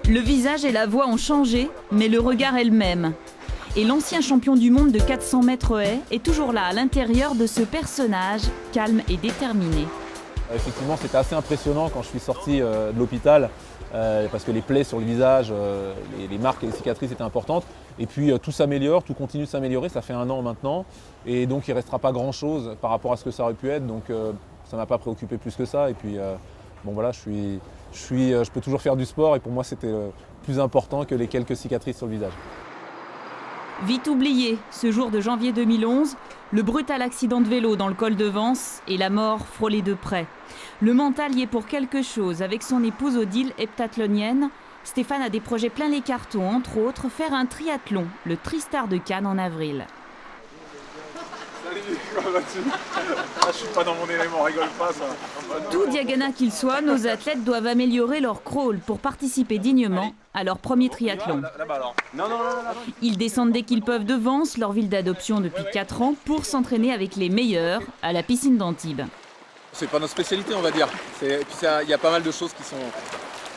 Le visage et la voix ont changé, mais le regard est le même. Et l'ancien champion du monde de 400 mètres haies est toujours là, à l'intérieur de ce personnage, calme et déterminé. Effectivement, c'était assez impressionnant quand je suis sorti de l'hôpital, parce que les plaies sur le visage, les marques et les cicatrices étaient importantes. Et puis tout s'améliore, tout continue de s'améliorer, ça fait 1 an maintenant. Et donc il ne restera pas grand-chose par rapport à ce que ça aurait pu être. Donc ça ne m'a pas préoccupé plus que ça. Et puis bon voilà, je peux toujours faire du sport et pour moi c'était plus important que les quelques cicatrices sur le visage. Vite oublié, ce jour de janvier 2011, le brutal accident de vélo dans le col de Vence et la mort frôlée de près. Le mental y est pour quelque chose. Avec son épouse Odile, heptathlonienne, Stéphane a des projets plein les cartons, entre autres faire un triathlon, le Tristar de Cannes en avril. Salut, comment vas-tu? Je suis pas dans mon élément, rigole pas ça. Tout diaganat qu'il soit, nos athlètes doivent améliorer leur crawl pour participer dignement à leur premier triathlon. Ils descendent dès qu'ils peuvent de Vence, leur ville d'adoption depuis 4 ans, pour s'entraîner avec les meilleurs à la piscine d'Antibes. C'est pas notre spécialité, on va dire. Il y a pas mal de choses qui sont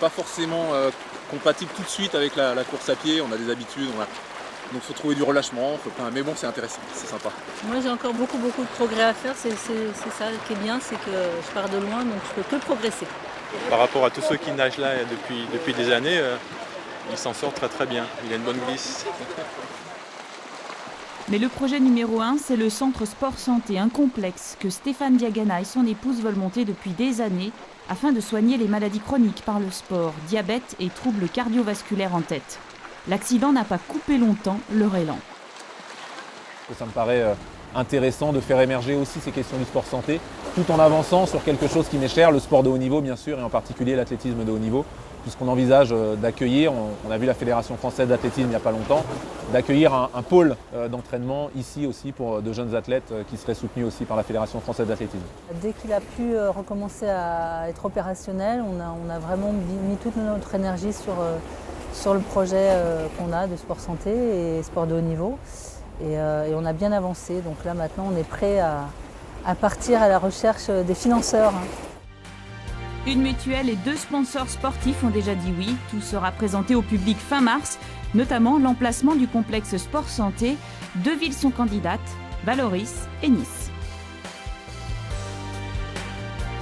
pas forcément compatibles tout de suite avec la course à pied. On a des habitudes, donc il faut trouver du relâchement. Mais bon, c'est intéressant, c'est sympa. Moi, j'ai encore beaucoup de progrès à faire. C'est ça qui est bien, c'est que je pars de loin, donc je peux que progresser. Par rapport à tous ceux qui nagent là depuis des années, il s'en sort très bien. Il a une bonne glisse. Mais le projet numéro 1, c'est le centre Sport Santé, un complexe que Stéphane Diagana et son épouse veulent monter depuis des années afin de soigner les maladies chroniques par le sport, diabète et troubles cardiovasculaires en tête. L'accident n'a pas coupé longtemps leur élan. Ça me paraît intéressant de faire émerger aussi ces questions du sport santé, tout en avançant sur quelque chose qui m'est cher, le sport de haut niveau bien sûr, et en particulier l'athlétisme de haut niveau, puisqu'on envisage d'accueillir, on a vu la Fédération française d'athlétisme il n'y a pas longtemps, d'accueillir un pôle d'entraînement ici aussi pour de jeunes athlètes qui seraient soutenus aussi par la Fédération française d'athlétisme. Dès qu'il a pu recommencer à être opérationnel, on a vraiment mis toute notre énergie sur le projet qu'on a de sport santé et sport de haut niveau. Et on a bien avancé, donc là maintenant on est prêt à partir à la recherche des financeurs. Une mutuelle et 2 sponsors sportifs ont déjà dit oui. Tout sera présenté au public fin mars, notamment l'emplacement du complexe Sport Santé. 2 villes sont candidates, Vallauris et Nice.